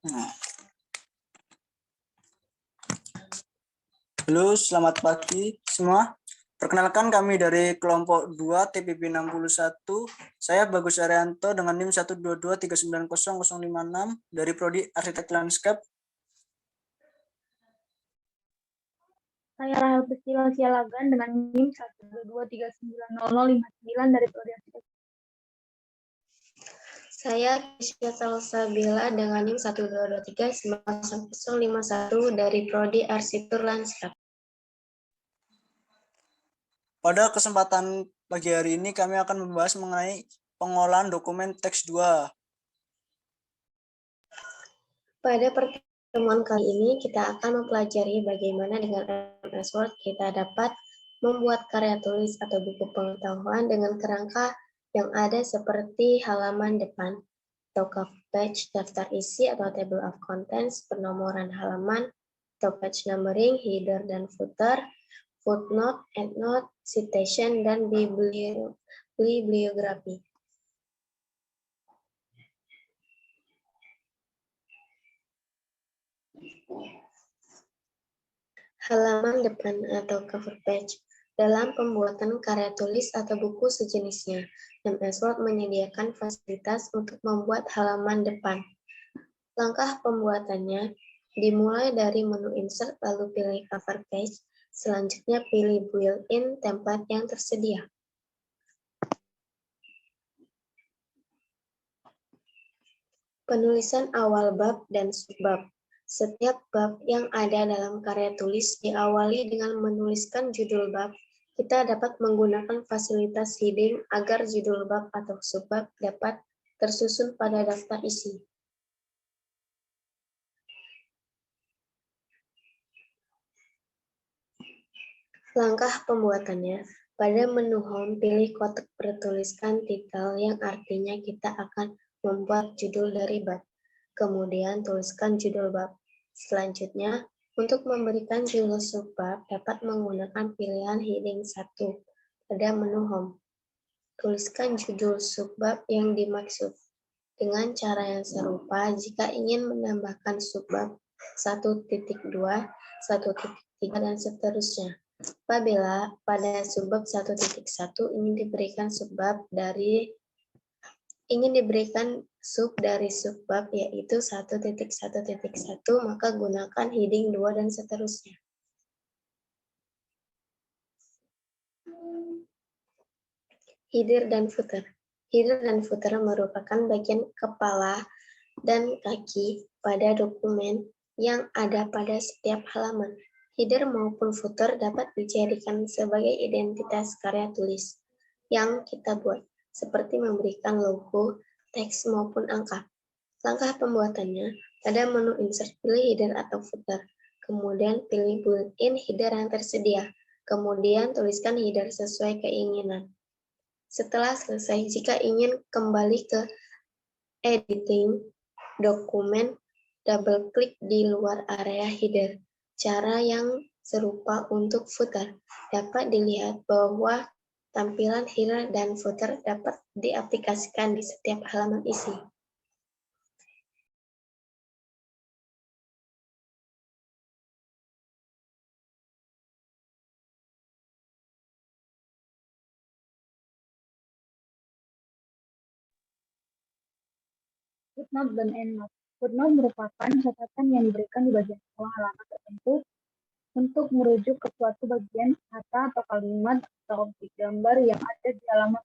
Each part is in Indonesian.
Nah. Halo, selamat pagi semua. Perkenalkan kami dari kelompok 2 TPB 61. Saya Bagus Arianto dengan NIM 122390056 dari Prodi Arsitek Lanskap. Saya Rahel Priscila Sialagan dengan NIM 122390059 dari Prodi Arsitek. Saya Kisya Salsabila dengan NIM 122390051 dari Prodi Arsitektur Lanskap. Pada kesempatan pagi hari ini kami akan membahas mengenai pengolahan dokumen teks 2. Pada pertemuan kali ini kita akan mempelajari bagaimana dengan MS Word kita dapat membuat karya tulis atau buku pengetahuan dengan kerangka yang ada seperti halaman depan, atau cover page, daftar isi atau table of contents, penomoran halaman, atau page numbering, header dan footer, footnote, endnote, citation, dan bibliografi. Halaman depan atau cover page. Dalam pembuatan karya tulis atau buku sejenisnya, MS Word menyediakan fasilitas untuk membuat halaman depan. Langkah pembuatannya dimulai dari menu insert lalu pilih cover page, selanjutnya pilih built-in template yang tersedia. Penulisan awal bab dan subbab. Setiap bab yang ada dalam karya tulis diawali dengan menuliskan judul bab. Kita dapat menggunakan fasilitas heading agar judul bab atau subbab dapat tersusun pada daftar isi. Langkah pembuatannya, pada menu home pilih kotak bertuliskan titel yang artinya kita akan membuat judul dari bab. Kemudian tuliskan judul bab. Selanjutnya, untuk memberikan judul subbab dapat menggunakan pilihan heading 1 pada menu home. Tuliskan judul subbab yang dimaksud. Dengan cara yang serupa, jika ingin menambahkan subbab 1.2, 1.3, dan seterusnya. Apabila pada subbab 1.1 ingin diberikan sub dari subbab yaitu 1.1.1, maka gunakan heading 2 dan seterusnya. Header dan footer. Header dan footer merupakan bagian kepala dan kaki pada dokumen yang ada pada setiap halaman. Header maupun footer dapat dijadikan sebagai identitas karya tulis yang kita buat, seperti memberikan logo, teks, maupun angka. Langkah pembuatannya, pada menu insert pilih header atau footer, kemudian pilih built-in header yang tersedia, kemudian tuliskan header sesuai keinginan. Setelah selesai, jika ingin kembali ke editing dokumen, double klik di luar area header. Cara yang serupa untuk footer. Dapat dilihat bahwa tampilan header dan footer dapat diaplikasikan di setiap halaman isi. Footnote dan endnote. Footnote merupakan catatan yang diberikan di bagian bawah halaman tertentu untuk merujuk ke suatu bagian kata atau kalimat atau objek gambar yang ada di halaman.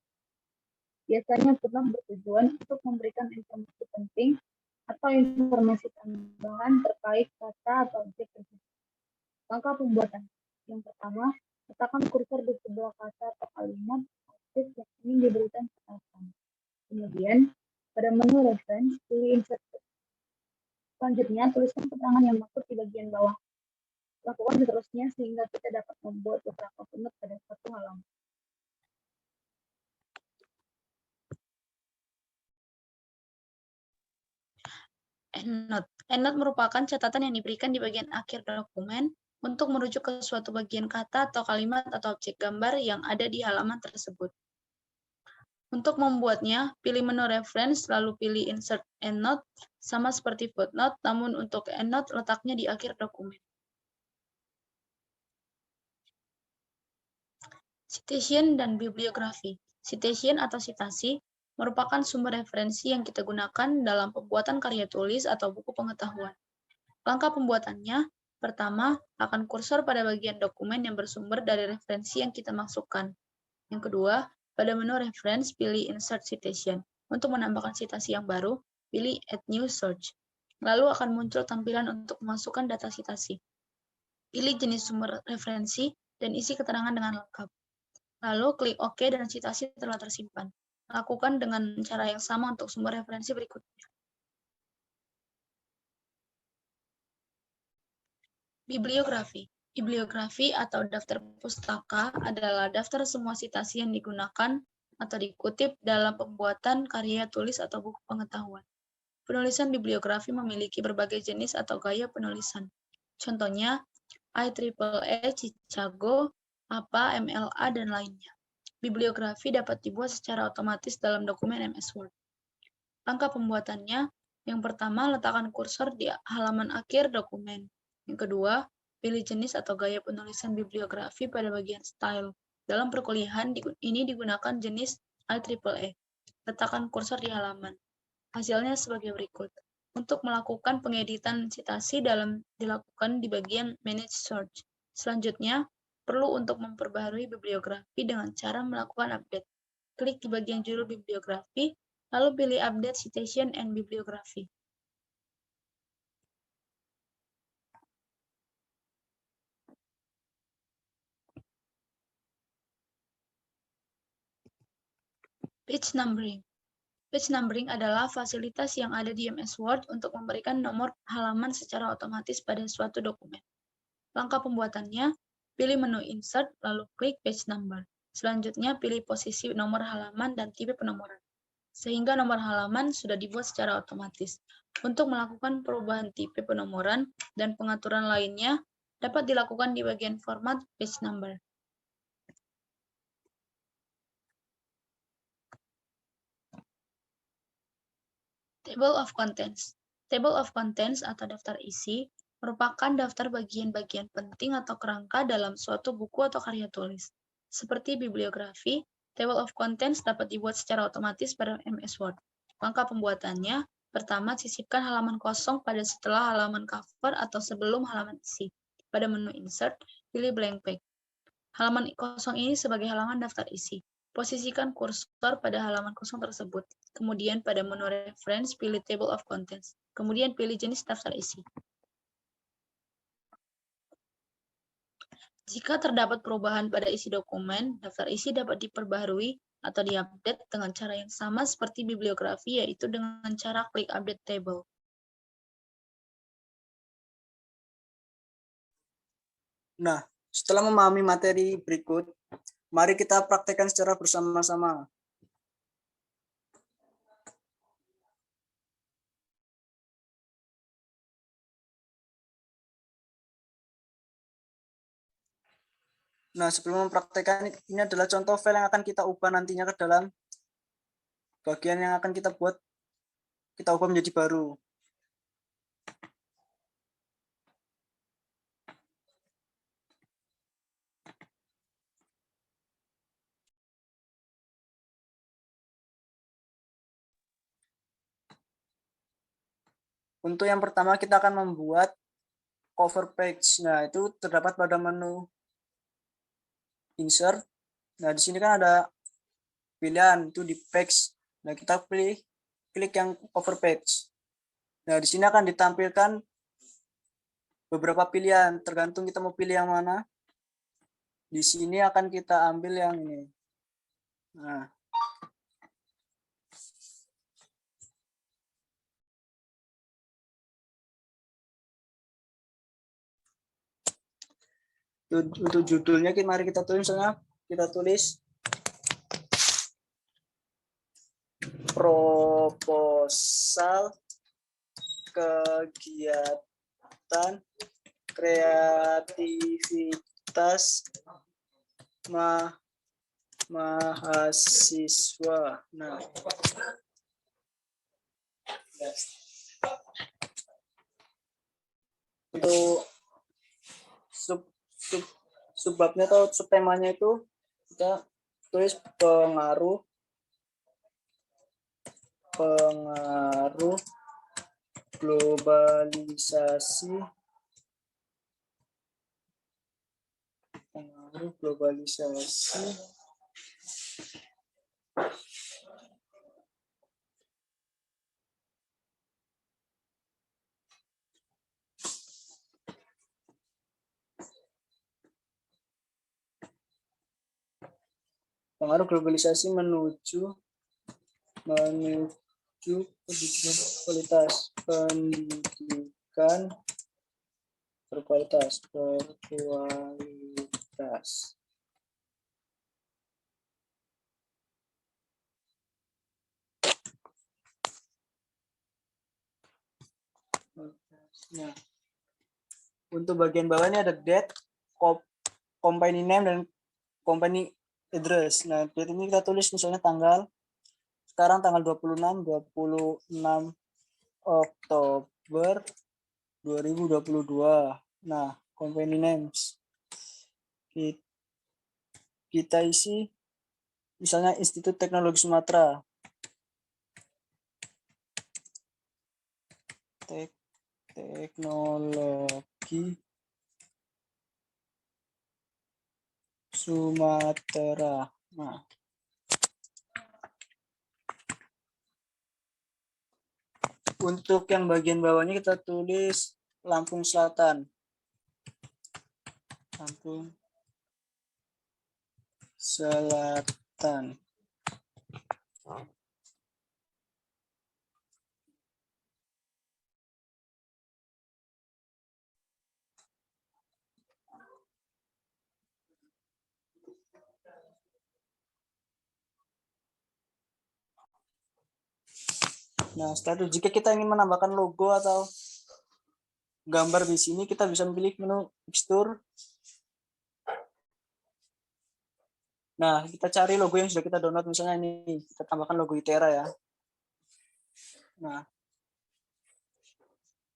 Biasanya footnote bertujuan untuk memberikan informasi penting atau informasi tambahan terkait kata atau objek tersebut. Langkah pembuatan. Yang pertama, letakkan kursor di sebelah kata atau kalimat objek yang ingin diberikan catatan. Kemudian, pada menu reference, pilih insert. Selanjutnya, tuliskan keterangan yang maksud di bagian bawah. Lakukan seterusnya sehingga kita dapat membuat beberapa footnote pada satu halaman. Endnote. Endnote merupakan catatan yang diberikan di bagian akhir dokumen untuk merujuk ke suatu bagian kata atau kalimat atau objek gambar yang ada di halaman tersebut. Untuk membuatnya, pilih menu reference, lalu pilih insert endnote, sama seperti footnote, namun untuk endnote letaknya di akhir dokumen. Citation dan bibliografi. Citation atau citasi merupakan sumber referensi yang kita gunakan dalam pembuatan karya tulis atau buku pengetahuan. Langkah pembuatannya, pertama, akan kursor pada bagian dokumen yang bersumber dari referensi yang kita masukkan. Yang kedua, pada menu reference, pilih Insert Citation. Untuk menambahkan citasi yang baru, pilih Add New Search. Lalu akan muncul tampilan untuk memasukkan data citasi. Pilih jenis sumber referensi dan isi keterangan dengan lengkap. Lalu klik OK dan citasi telah tersimpan. Lakukan dengan cara yang sama untuk sumber referensi berikutnya. Bibliografi. Bibliografi atau daftar pustaka adalah daftar semua citasi yang digunakan atau dikutip dalam pembuatan karya tulis atau buku pengetahuan. Penulisan bibliografi memiliki berbagai jenis atau gaya penulisan. Contohnya, IEEE, Chicago, APA, MLA, dan lainnya. Bibliografi dapat dibuat secara otomatis dalam dokumen MS Word. Langkah pembuatannya, yang pertama, letakkan kursor di halaman akhir dokumen. Yang kedua, pilih jenis atau gaya penulisan bibliografi pada bagian style. Dalam perkuliahan, ini digunakan jenis IEEE. Letakkan kursor di halaman. Hasilnya sebagai berikut. Untuk melakukan pengeditan citasi dilakukan di bagian Manage Search. Selanjutnya, perlu untuk memperbaharui bibliografi dengan cara melakukan update. Klik di bagian judul bibliografi, lalu pilih Update Citation and Bibliography. Page numbering. Page numbering adalah fasilitas yang ada di MS Word untuk memberikan nomor halaman secara otomatis pada suatu dokumen. Langkah pembuatannya, pilih menu Insert, lalu klik Page Number. Selanjutnya, pilih posisi nomor halaman dan tipe penomoran, sehingga nomor halaman sudah dibuat secara otomatis. Untuk melakukan perubahan tipe penomoran dan pengaturan lainnya, dapat dilakukan di bagian Format Page Number. Table of Contents. Table of Contents atau daftar isi merupakan daftar bagian-bagian penting atau kerangka dalam suatu buku atau karya tulis. Seperti bibliografi, Table of Contents dapat dibuat secara otomatis pada MS Word. Langkah pembuatannya, pertama sisipkan halaman kosong pada setelah halaman cover atau sebelum halaman isi. Pada menu Insert, pilih Blank Page. Halaman kosong ini sebagai halaman daftar isi. Posisikan kursor pada halaman kosong tersebut. Kemudian pada menu Reference, pilih Table of Contents. Kemudian pilih jenis daftar isi. Jika terdapat perubahan pada isi dokumen, daftar isi dapat diperbaharui atau diupdate dengan cara yang sama seperti bibliografi, yaitu dengan cara klik Update Table. Nah, setelah memahami materi berikut, mari kita praktekkan secara bersama-sama. Nah, sebelum mempraktekkan, ini adalah contoh file yang akan kita ubah nantinya ke dalam bagian yang akan kita buat, kita ubah menjadi baru. Untuk yang pertama kita akan membuat cover page. Nah, itu terdapat pada menu Insert. Nah, di sini kan ada pilihan itu di page. Nah, kita klik yang cover page. Nah, di sini akan ditampilkan beberapa pilihan, tergantung kita mau pilih yang mana. Di sini akan kita ambil yang ini. Nah, untuk judulnya mari kita tulis, misalnya kita tulis proposal kegiatan kreativitas mahasiswa mahasiswa. Nah, untuk subbabnya atau subtemanya itu kita tulis pengaruh globalisasi menuju pendidikan berkualitas. Nah, untuk bagian bawah ini ada date, company name, dan company address. Nah, date ini kita tulis misalnya sekarang tanggal 26 Oktober 2022. Nah, company names kita isi misalnya Institut Teknologi Sumatera. Teknologi Sumatera. Nah, untuk yang bagian bawahnya kita tulis Lampung Selatan. Lampung Selatan. Nah, setelah itu jika kita ingin menambahkan logo atau gambar di sini, kita bisa memilih menu tekstur. Nah, kita cari logo yang sudah kita download, misalnya ini, kita tambahkan logo ITERA ya. Nah,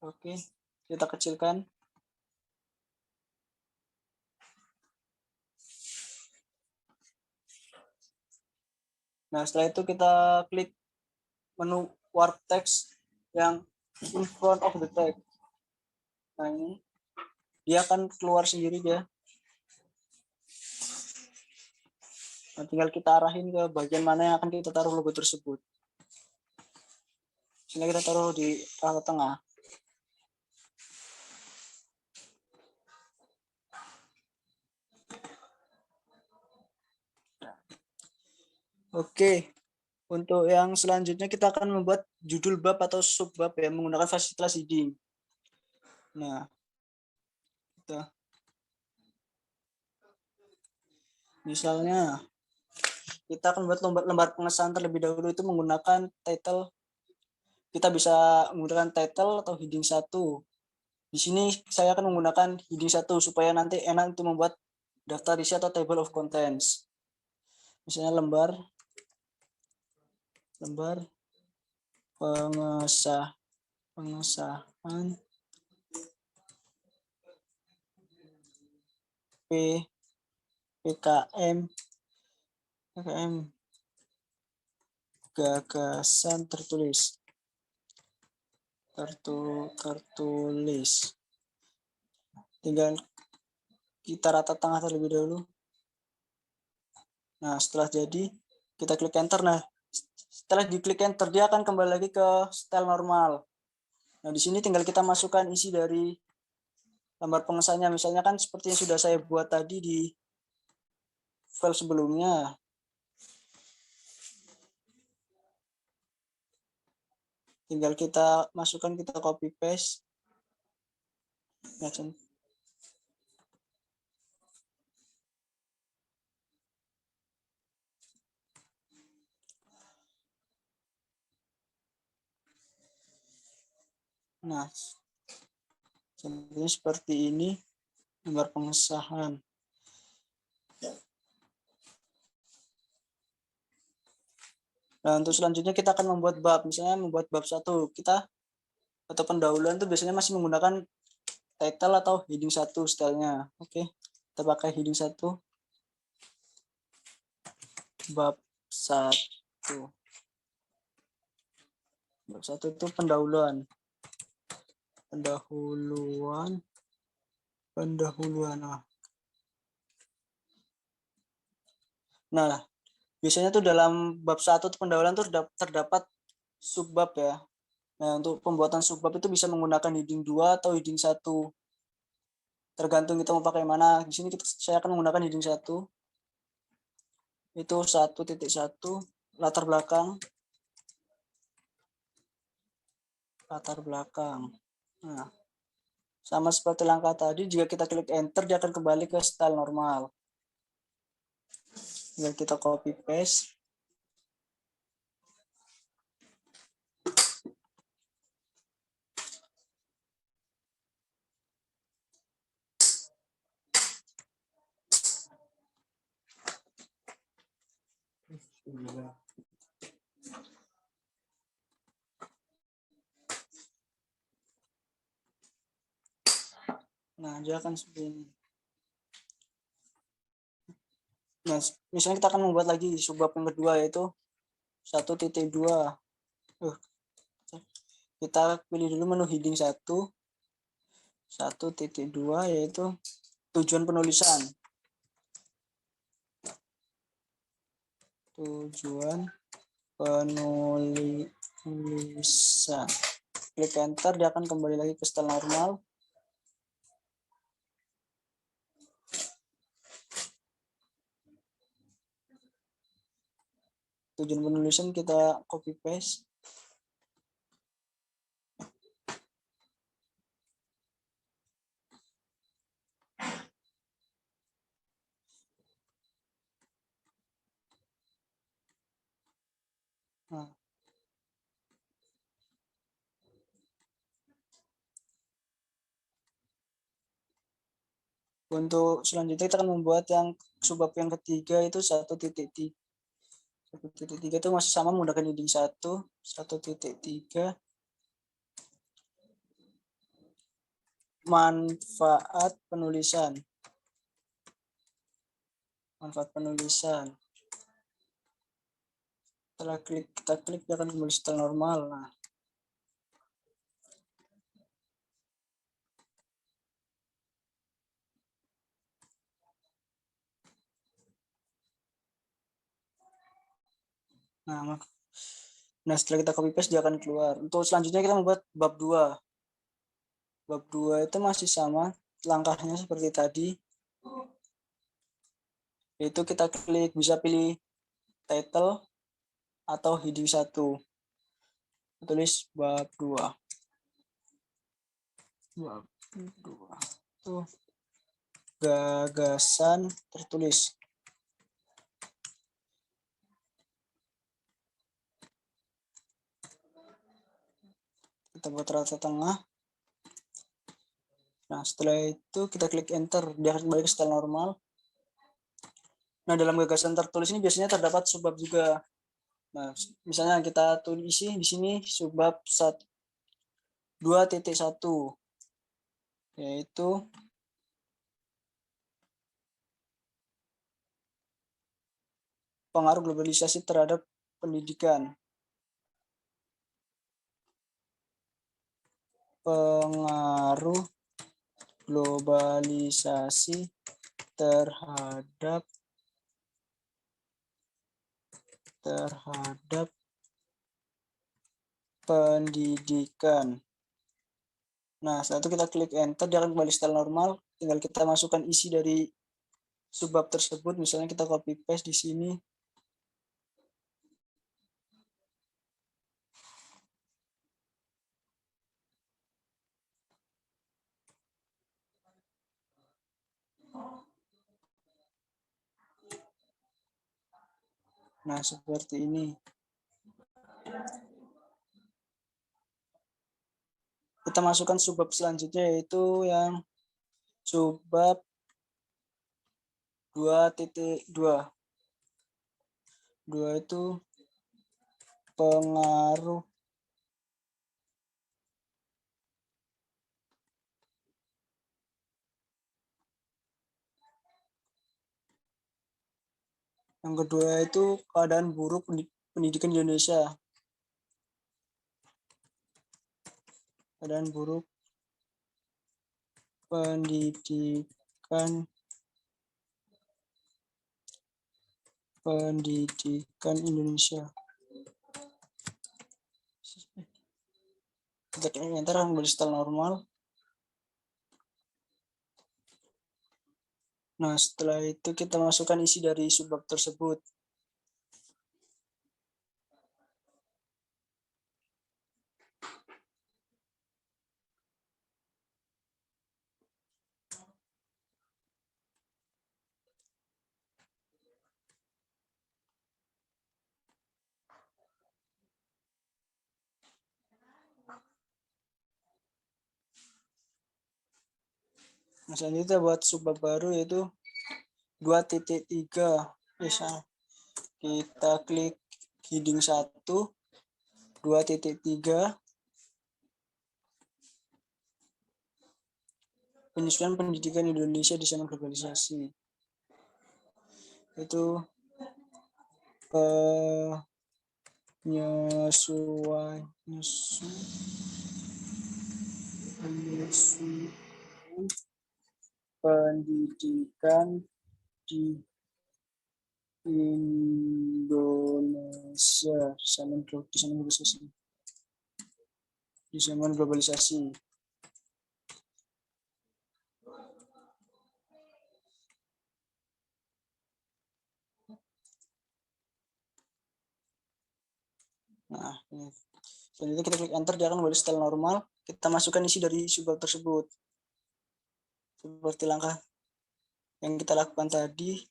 oke, kita kecilkan. Nah, setelah itu kita klik menu Warp Text yang in front of the text. Nah, ini dia akan keluar sendiri dia. Nah, tinggal kita arahin ke bagian mana yang akan kita taruh logo tersebut. Sini kita taruh di tengah. Oke, untuk yang selanjutnya kita akan membuat judul bab atau subbab ya menggunakan fasilitas heading. Nah, misalnya kita akan buat lembar pengesahan terlebih dahulu itu menggunakan title. Kita bisa menggunakan title atau heading 1. Di sini saya akan menggunakan heading 1 supaya nanti enak untuk membuat daftar isi atau table of contents. Misalnya lembar pengesahan PKM gagasan tertulis. Tinggal kita rata tengah terlebih dahulu. Nah, setelah jadi kita klik enter. Nah, setelah diklik enter dia akan kembali lagi ke style normal. Nah, di sini tinggal kita masukkan isi dari lembar pengesahannya. Misalnya kan seperti yang sudah saya buat tadi di file sebelumnya. Tinggal kita masukkan, kita copy paste. Nah, contohnya seperti ini lembar pengesahan. Nah, untuk selanjutnya kita akan membuat bab. Misalnya membuat bab 1, kita atau pendahuluan itu biasanya masih menggunakan title atau heading 1 stylenya. Oke, kita pakai heading 1, bab 1. Bab 1 itu pendahuluan. Pendahuluan. Nah, biasanya tuh dalam bab 1 pendahuluan tuh terdapat subbab ya. Nah, untuk pembuatan subbab itu bisa menggunakan heading 2 atau heading 1. Tergantung kita mau pakai mana. Di sini saya akan menggunakan heading 1. Itu 1.1 latar belakang. Nah, sama seperti langkah tadi, jika kita klik enter dia akan kembali ke style normal. Tinggal kita copy paste. Nah, dia akan seperti ini. Nah, misalnya kita akan membuat lagi subbab yang kedua, yaitu 1.2. Kita pilih dulu menu heading 1. 1.2 yaitu tujuan penulisan. Klik enter, dia akan kembali lagi ke style normal. Tujuan penulisan kita copy paste. Nah, untuk selanjutnya kita akan membuat yang subbab yang ketiga, itu 1.3. 1.3 itu masih sama menggunakan heading 1. 1.3 manfaat penulisan. Setelah kita klik dia akan kembali style normal. Nah, setelah kita copy paste dia akan keluar. Untuk selanjutnya kita membuat bab 2. Bab 2 itu masih sama langkahnya seperti tadi. Yaitu kita klik, bisa pilih title atau heading 1. Tulis bab 2. Bab 2. Tuh. Gagasan tertulis. Kita buat rata tengah. Nah, setelah itu kita klik enter, dia akan kembali ke style normal. Nah, dalam gagasan tertulis ini biasanya terdapat subbab juga. Nah, misalnya kita tulis isi di sini subbab 2.1 yaitu pengaruh globalisasi terhadap pendidikan. Pengaruh globalisasi terhadap pendidikan. Nah, setelah itu kita klik enter, dia akan kembali style normal. Tinggal kita masukkan isi dari subbab tersebut. Misalnya kita copy paste di sini. Nah, seperti ini. Kita masukkan subbab selanjutnya, yaitu yang subbab 2.2. 2 itu pengaruh yang kedua itu keadaan buruk pendidikan di Indonesia. Keadaan buruk pendidikan Indonesia. Kita enter kembali setelah normal. Nah, setelah itu kita masukkan isi dari subbab tersebut. Nah, selanjutnya kita buat subbab baru yaitu 2.3. Kita klik heading 1, 2.3, penyesuaian pendidikan Indonesia di zaman globalisasi. Itu penyesuaian pendidikan di Indonesia di zaman globalisasi. Nah, ini. Selanjutnya kita klik enter, dia akan kembali setelah normal. Kita masukkan isi dari subbab tersebut. Seperti langkah yang kita lakukan tadi.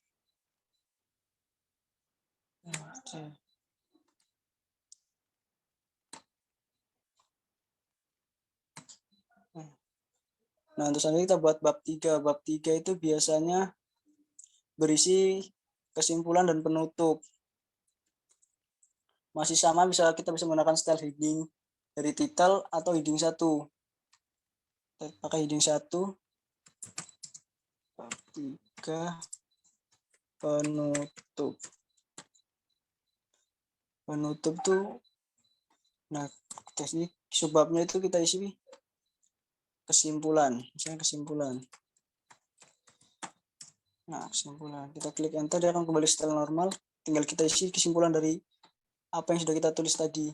Nah, untuk selanjutnya kita buat bab 3. Bab 3 itu biasanya berisi kesimpulan dan penutup. Masih sama, kita bisa menggunakan style heading dari title atau heading 1. Kita pakai heading 1. Bab 3 penutup. Penutup tuh, nah teknik subbabnya itu kita isi kesimpulan, misalnya kesimpulan. Nah, kesimpulan. Kita klik enter, dia akan kembali setelah normal. Tinggal kita isi kesimpulan dari apa yang sudah kita tulis tadi.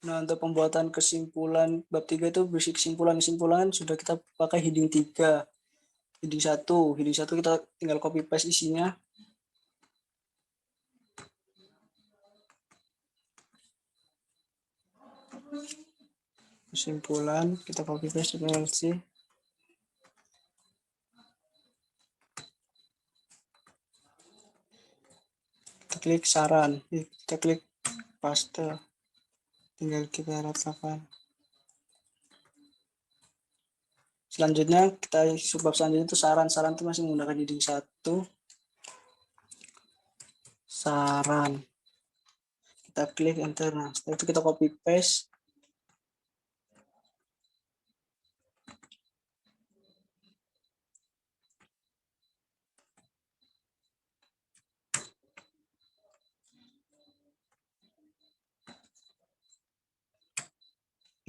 Nah, untuk pembuatan kesimpulan bab 3 itu berisi kesimpulan-kesimpulan sudah kita pakai heading 3. Heading 1. Heading 1 kita tinggal copy paste isinya. Kesimpulan, kita copy paste LC. Kita klik saran, kita klik paste. Tinggal kita ratakan. Selanjutnya kita subbab selanjutnya itu saran. Saran itu masih menggunakan heading 1. Saran. Kita klik enter. Nah, setelah itu kita copy paste.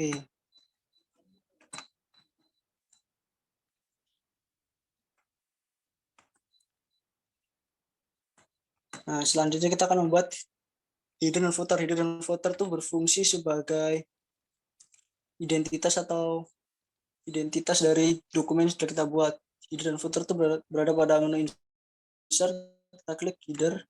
Oke. Nah, selanjutnya kita akan membuat header dan footer. Header dan footer itu berfungsi sebagai identitas atau identitas dari dokumen yang sudah kita buat. Header dan footer itu berada pada menu insert. Kita klik header.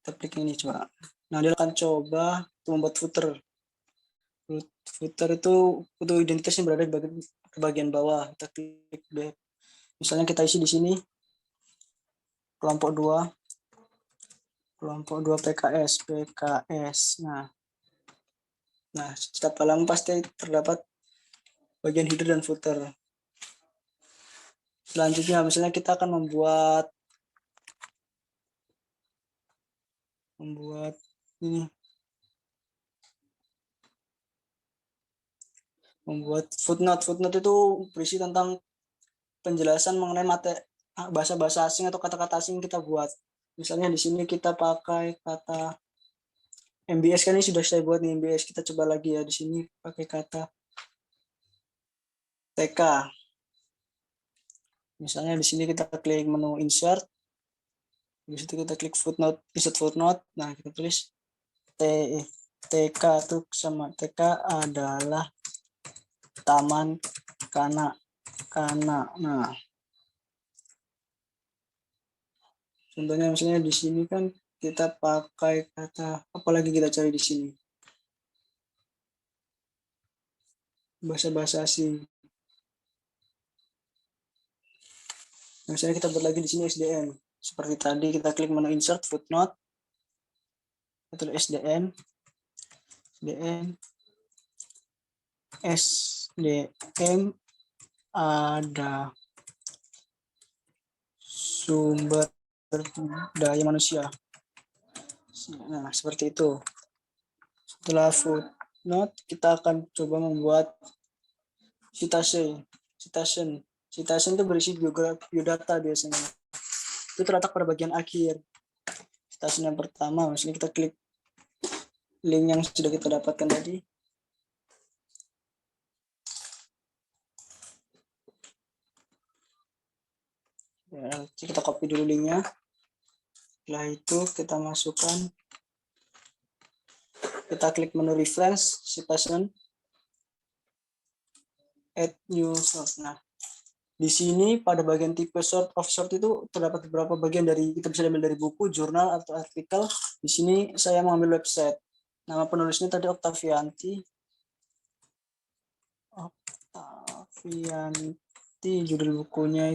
Kita klik ini coba. Nah, dia akan coba membuat footer. Footer itu untuk identitasnya berada di bagian bawah. Kita klik back. Misalnya kita isi di sini kelompok 2 PKS. Nah, setiap halaman pasti terdapat bagian header dan footer. Selanjutnya misalnya kita akan membuat ini, membuat footnote. Footnote itu berisi tentang penjelasan mengenai bahasa-bahasa asing atau kata-kata asing kita buat. Misalnya di sini kita pakai kata MBS, kan ini sudah saya buat nih MBS. Kita coba lagi ya, di sini pakai kata TK. Misalnya di sini kita klik menu insert. Di situ kita klik footnote, insert footnote. Nah, kita tulis TK itu sama TK adalah taman kanak-kanak. Nah, contohnya misalnya di sini kan kita pakai kata apalagi kita cari di sini. Bahasa-bahasa asing. Misalnya kita buat lagi di sini SDN. Seperti tadi kita klik menu insert footnote. Kita tulis SDN. SDM ada sumber daya manusia. Nah, seperti itu. Setelah footnote, kita akan coba membuat citation. Citation itu berisi biodata biasanya. Itu terletak pada bagian akhir. Citation yang pertama, misalnya kita klik link yang sudah kita dapatkan tadi. Ya, kita copy dulu linknya. Setelah itu kita masukkan, kita klik menu reference, citation, add new source. Nah, di sini pada bagian tipe sort of sort itu terdapat beberapa bagian dari, kita bisa ambil dari buku, jurnal, atau artikel. Di sini saya mengambil website. Nama penulisnya tadi Oktavianti, judul bukunya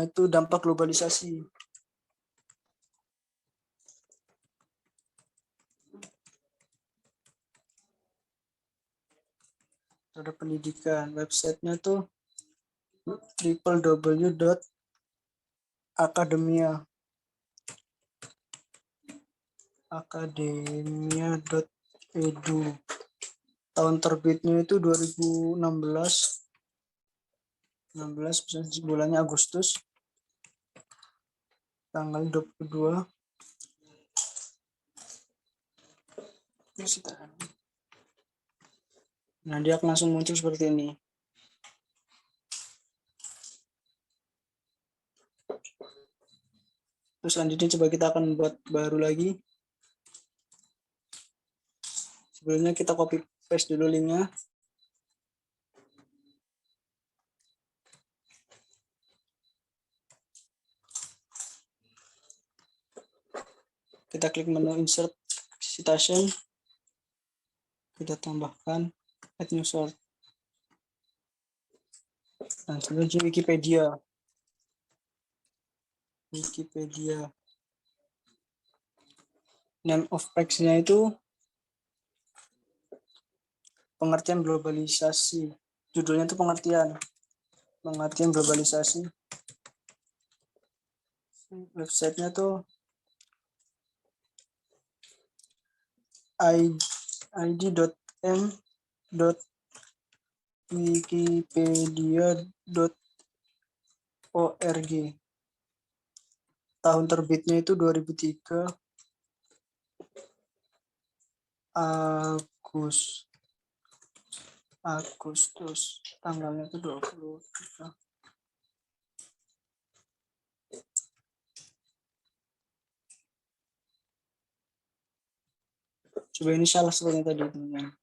itu dampak globalisasi. Ada pendidikan, websitenya tuh www.academia.edu. Tahun terbitnya itu 2016. Bulannya Agustus. Tanggal 22. Nah, dia akan langsung muncul seperti ini. Terus selanjutnya coba kita akan buat baru lagi. Sebelumnya kita copy paste dulu linknya. Kita klik menu insert citation. Kita tambahkan add new source. Nah, selanjutnya Wikipedia. Name of text-nya itu pengertian globalisasi. Judulnya itu pengertian globalisasi. Websitenya tuh id.m.wikipedia.org. Tahun terbitnya itu 2003 Agustus. Tanggalnya itu 23. Coba ini salah seperti tadi, teman-teman.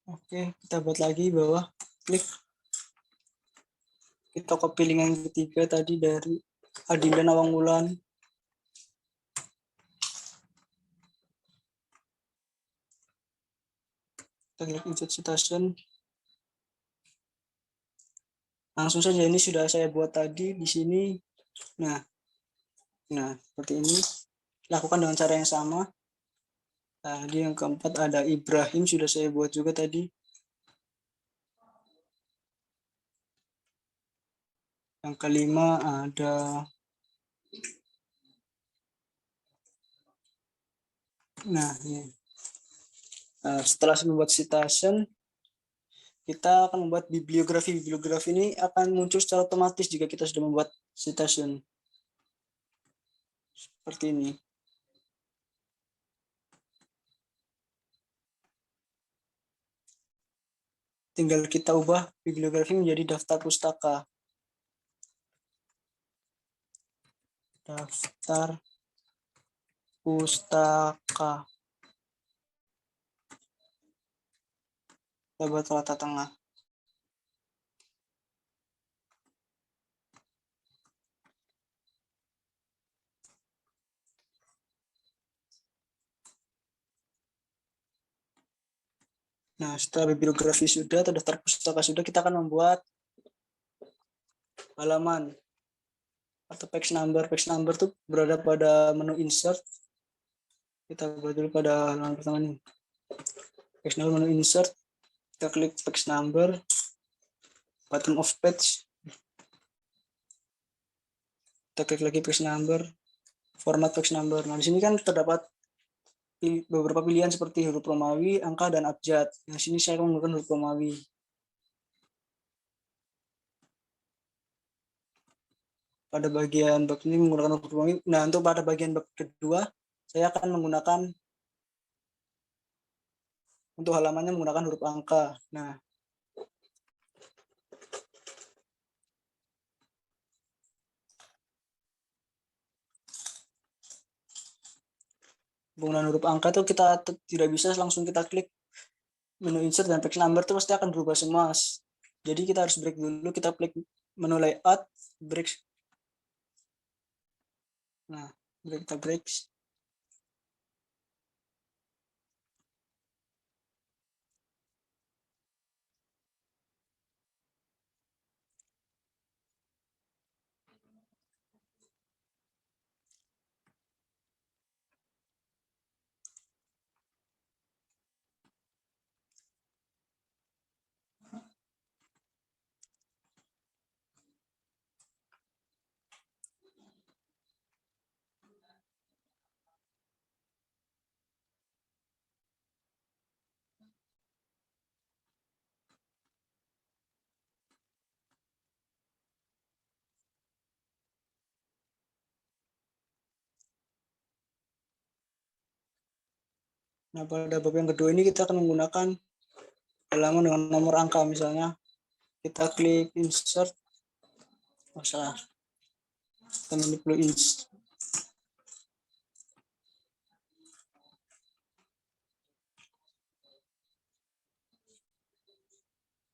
Oke, kita buat lagi bawah, klik. Kita copy link yang ketiga tadi dari Adinda Nawangwulan. Kita klik insert citation. Langsung saja, ini sudah saya buat tadi di sini. Nah, seperti ini. Lakukan dengan cara yang sama. Tadi yang keempat ada Ibrahim, sudah saya buat juga tadi. Yang kelima ada, ini. Setelah membuat citation, kita akan membuat bibliografi. Bibliografi ini akan muncul secara otomatis jika kita sudah membuat citation. Seperti ini. Tinggal kita ubah bibliografi menjadi daftar pustaka. Daftar pustaka. Kita buat rata tengah. Nah, setelah bibliografi sudah atau daftar pustaka sudah, kita akan membuat halaman atau page number. Page number itu berada pada menu insert. Kita buat dulu pada halaman pertama ini. Page number, menu insert. Kita klik page number, bottom of page. Kita klik lagi page number, format page number. Nah, di sini kan terdapat beberapa pilihan seperti huruf Romawi, angka, dan abjad. Nah, sini saya menggunakan huruf Romawi. Pada bagian bab ini menggunakan huruf Romawi. Nah, untuk pada bagian bab kedua, saya akan menggunakan, untuk halamannya menggunakan huruf angka. Nah, penggunaan huruf angka itu kita tidak bisa langsung kita klik menu insert dan page number itu pasti akan berubah semua. Jadi kita harus break dulu, kita klik menu layout, break. Nah, kita break. Nah, pada bab yang kedua ini kita akan menggunakan halaman dengan nomor angka. Misalnya kita klik insert, salah, kita perlu insert.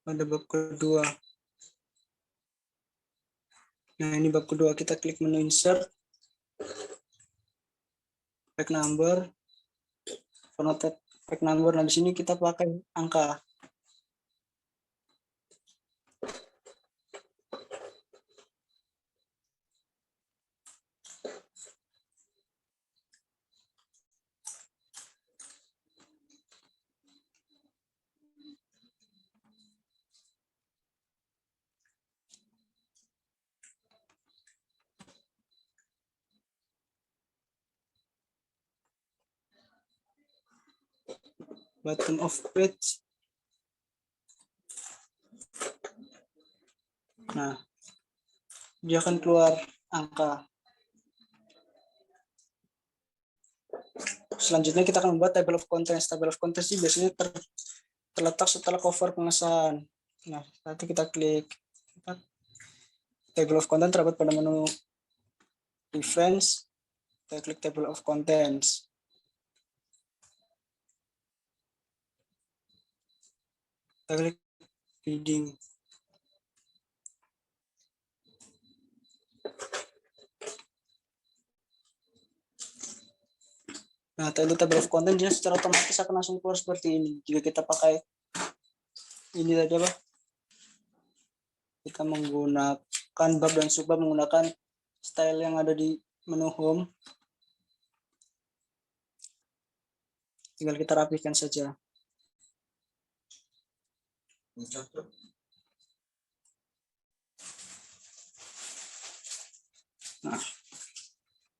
Pada bab kedua, nah ini bab kedua, kita klik menu insert, page number, formatted page number. Nah, di sini kita pakai angka. Bottom of page. Nah, dia akan keluar angka. Selanjutnya kita akan membuat table of contents. Table of contents ini biasanya terletak setelah cover pengesahan. Nah, nanti kita klik table of content, terdapat pada menu reference. Kita klik table of contents. Kita klik reading. Nah, table of content dia secara otomatis akan langsung keluar seperti ini. Jika kita pakai ini tadi apa? Kita menggunakan bab dan subbab menggunakan style yang ada di menu home. Tinggal kita rapikan saja. Nah,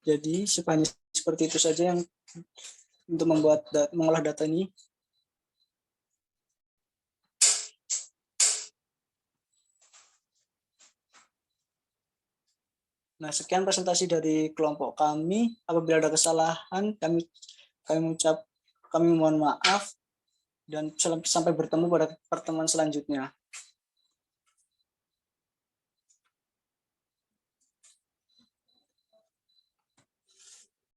jadi seperti itu saja yang untuk mengolah data ini. Nah, sekian presentasi dari kelompok kami. Apabila ada kesalahan, kami mohon maaf dan sampai bertemu pada pertemuan selanjutnya.